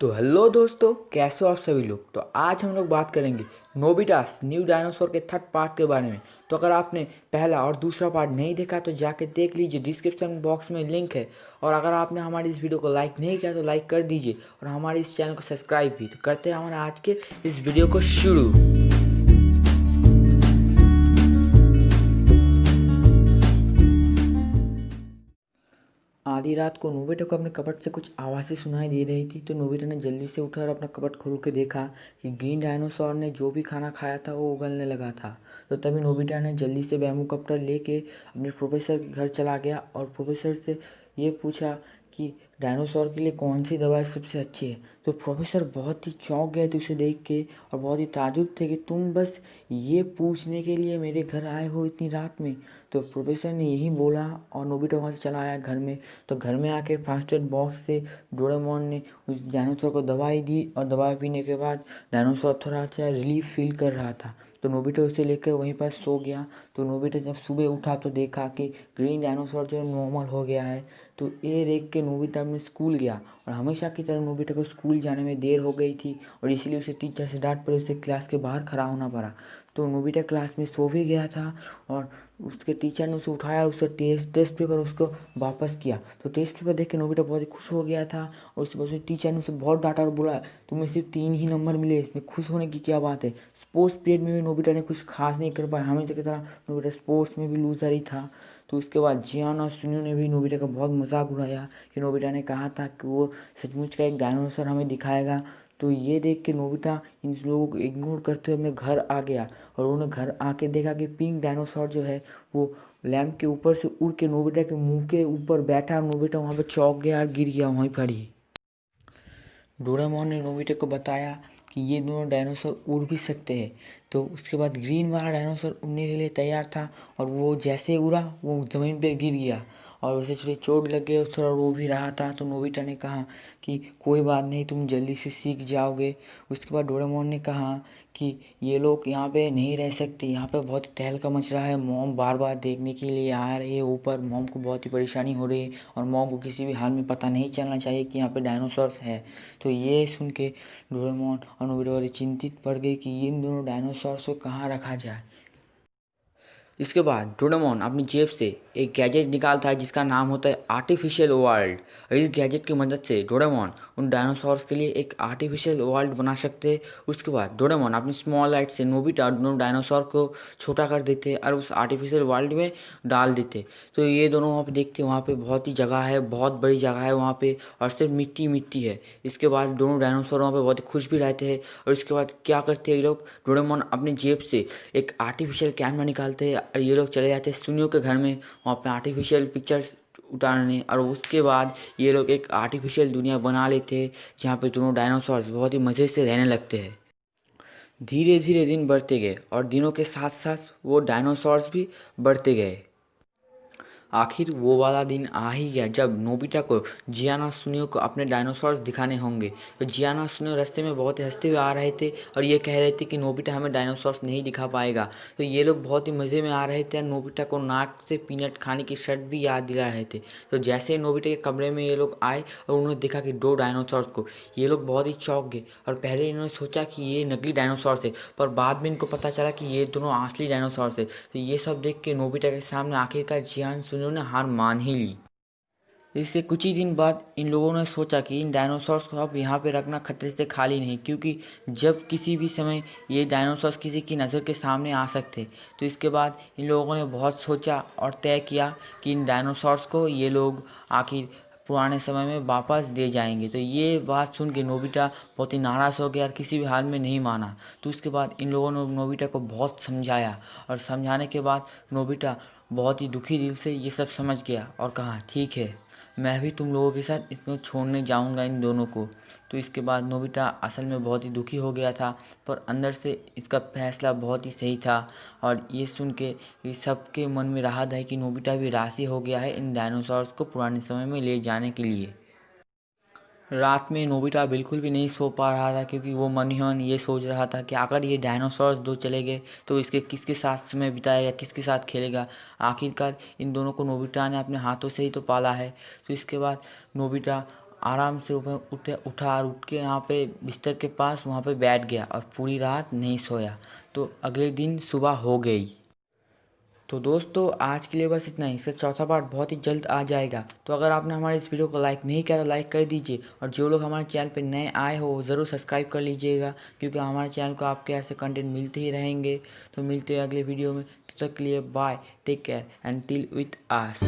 तो हेलो दोस्तों, कैसे हो आप सभी लोग। तो आज हम लोग बात करेंगे नोबिटास न्यू डायनासोर के थर्ड पार्ट के बारे में। तो अगर आपने पहला और दूसरा पार्ट नहीं देखा तो जाके देख लीजिए, डिस्क्रिप्शन बॉक्स में लिंक है। और अगर आपने हमारी इस वीडियो को लाइक नहीं किया तो लाइक कर दीजिए और हमारे इस चैनल को सब्सक्राइब भी। तो करते हैं हमारे आज के इस वीडियो को शुरू। आधी रात को नोबिता को अपने कपट से कुछ आवाज़ें सुनाई दे रही थी। तो नोबिता ने जल्दी से उठा और अपना कपट खोल के देखा कि ग्रीन डायनासोर ने जो भी खाना खाया था वो उगलने लगा था। तो तभी नोबिता ने जल्दी से बैम्बू कप्टर लेके अपने प्रोफेसर के घर चला गया और प्रोफेसर से ये पूछा कि डायनासोर के लिए कौन सी दवा सबसे अच्छी है। तो प्रोफेसर बहुत ही चौंक गए थे उसे देख के और बहुत ही ताजुब थे कि तुम बस ये पूछने के लिए मेरे घर आए हो इतनी रात में। तो प्रोफेसर ने यही बोला और नोबिता वहाँ से चला आया घर में। तो घर में आके फर्स्ट एड बॉक्स से डोरेमोन ने उस डायनासोर को दवाई दी और दवाई पीने के बाद डायनासोर थोड़ा सा रिलीफ फील कर रहा था। तो नोबिता उसे लेकर वहीं पर सो गया। तो नोबिता जब सुबह उठा तो देखा कि ग्रीन डायनासोर जो नॉर्मल हो गया है। तो ये देख के नोबिता अपने स्कूल गया और हमेशा की तरह नोबिता को स्कूल जाने में देर हो गई थी और इसलिए उसे टीचर से डांट पड़ी, उसे क्लास के बाहर खड़ा होना पड़ा। तो नोबिता क्लास में सो भी गया था और उसके टीचर ने उसे उठाया और उसका टेस्ट पेपर उसको वापस किया। तो टेस्ट पेपर देख के नोबिता बहुत ही खुश हो गया था और उसके बाद टीचर ने उसे बहुत डांटा और बोला तुम्हें सिर्फ 3 ही नंबर मिले, इसमें खुश होने की क्या बात है। स्पोर्ट्स पीरियड में भी नोबिता ने कुछ खास नहीं कर पाया, हमेशा की तरह नोबिता स्पोर्ट्स में भी लूजर ही था। तो उसके बाद जियान और सुनियो ने भी नोबिता का बहुत मजाक उड़ाया कि नोबिता ने कहा था कि वो सचमुच का एक डायनासोर हमें दिखाएगा। तो ये देख के नोबिता इन लोगों को इग्नोर करते हुए अपने घर आ गया और उन्होंने घर आके देखा कि पिंक डायनासोर जो है वो लैंप के ऊपर से उड़ के नोबिता के मुंह के ऊपर बैठा और नोबिता वहाँ पे चौंक गया और गिर गया वहीं पर ही। डोरेमोन ने नोबिता को बताया कि ये दोनों डायनासोर उड़ भी सकते हैं। तो उसके बाद ग्रीन वाला डायनासोर उड़ने के लिए तैयार था और वो जैसे उड़ा वो ज़मीन पर गिर गया और उसे थोड़ी चोट लग गई, थोड़ा रो भी रहा था। तो नोबिता ने कहा कि कोई बात नहीं, तुम जल्दी से सीख जाओगे। उसके बाद डोरेमोन ने कहा कि ये लोग यहाँ पे नहीं रह सकते, यहाँ पे बहुत ही तहलका मच रहा है, मॉम बार बार देखने के लिए आ रही है ऊपर, मॉम को बहुत ही परेशानी हो रही है और मॉम को किसी भी हाल में पता नहीं चलना चाहिए कि यहाँ पे डायनासोर्स है। तो ये सुन के डोरेमोन और नोबिता बहुत ही चिंतित पड़ गई कि इन दोनों डायनासोर्स को कहाँ रखा जाए। इसके बाद डोरेमोन अपनी जेब से एक गैजेट निकालता है जिसका नाम होता है आर्टिफिशियल वर्ल्ड। और इस गैजेट की मदद से डोरेमोन उन डायनासोर्स के लिए एक आर्टिफिशियल वर्ल्ड बना सकते हैं। उसके बाद डोरेमोन अपनी स्मॉल लाइट से नोबिता दोनों डायनासोर को छोटा कर देते और उस आर्टिफिशियल वर्ल्ड में डाल देते। तो ये दोनों वहाँ पे देखते, वहाँ पे बहुत ही जगह है, बहुत बड़ी जगह है वहाँ पे और सिर्फ मिट्टी मिट्टी है। इसके बाद दोनों डायनासोर वहाँ पे बहुत ही खुश भी रहते हैं। और इसके बाद क्या करते हैं ये लोग, डोरेमोन अपनी जेब से एक आर्टिफिशियल कैमरा निकालते हैं और ये लोग चले जाते हैं सुनियो के घर में वहाँ पे आर्टिफिशियल पिक्चर्स उतारने। और उसके बाद ये लोग एक आर्टिफिशियल दुनिया बना लेते हैं जहाँ पे दोनों डायनासोर्स बहुत ही मज़े से रहने लगते हैं। धीरे धीरे दिन बढ़ते गए और दिनों के साथ साथ वो डायनासोर्स भी बढ़ते गए। आखिर वो वाला दिन आ ही गया जब नोबिता को जियान और सुनियो को अपने डायनासोर्स दिखाने होंगे। तो जियान और सुनियो रास्ते में बहुत ही हंसते हुए आ रहे थे और ये कह रहे थे कि नोबिता हमें डायनासोर्स नहीं दिखा पाएगा। तो ये लोग बहुत ही मज़े में आ रहे थे और नोबिता को नाक से पीनट खाने की शर्ट भी याद दिला रहे थे। तो जैसे ही नोबिता के कमरे में ये लोग आए और उन्होंने देखा कि 2 डायनासोर्स को, ये लोग बहुत ही चौंक गए। और पहले इन्होंने सोचा कि ये नकली डायनासोर्स है, पर बाद में इनको पता चला कि ये दोनों असली डायनासोर्स है। तो ये सब देख के नोबिता के सामने आखिरकार जियान सुनियो ने हार मान ही ली। इससे कुछ ही दिन बाद इन लोगों ने सोचा कि इन डायनासोर्स को अब यहाँ पे रखना खतरे से खाली नहीं, क्योंकि जब किसी भी समय ये डायनासोर्स किसी की नज़र के सामने आ सकते। तो इसके बाद इन लोगों ने बहुत सोचा और तय किया कि इन डायनासोर्स को ये लोग आखिर पुराने समय में वापस दे जाएंगे। तो ये बात सुन के नोबिता बहुत ही नाराज़ हो गया और किसी भी हाल में नहीं माना। तो उसके बाद इन लोगों ने नोबिता को बहुत समझाया और समझाने के बाद नोबिता बहुत ही दुखी दिल से ये सब समझ गया और कहा ठीक है, मैं भी तुम लोगों के साथ इसको छोड़ने जाऊंगा इन दोनों को। तो इसके बाद नोबिता असल में बहुत ही दुखी हो गया था, पर अंदर से इसका फैसला बहुत ही सही था। और ये सुन के ये सबके मन में राहत है कि नोबिता भी राज़ी हो गया है इन डायनासोर्स को पुराने समय में ले जाने के लिए। रात में नोबिता बिल्कुल भी नहीं सो पा रहा था क्योंकि वो मन ही मन ये सोच रहा था कि अगर ये डायनासोर्स दो चले गए तो इसके किसके साथ समय बिताएगा, किसके साथ खेलेगा। आखिरकार इन दोनों को नोबिता ने अपने हाथों से ही तो पाला है। तो इसके बाद नोबिता आराम से उठा और उठ के यहाँ पे बिस्तर के पास वहाँ पे बैठ गया और पूरी रात नहीं सोया। तो अगले दिन सुबह हो गई। तो दोस्तों आज के लिए बस इतना ही। इसका चौथा पार्ट बहुत ही जल्द आ जाएगा। तो अगर आपने हमारे इस वीडियो को लाइक नहीं किया तो लाइक कर दीजिए, और जो लोग हमारे चैनल पर नए आए हो वो ज़रूर सब्सक्राइब कर लीजिएगा, क्योंकि हमारे चैनल को आपके ऐसे कंटेंट मिलते ही रहेंगे। तो मिलते हैं अगले वीडियो में। तब तक के लिए bye, take care and till with us.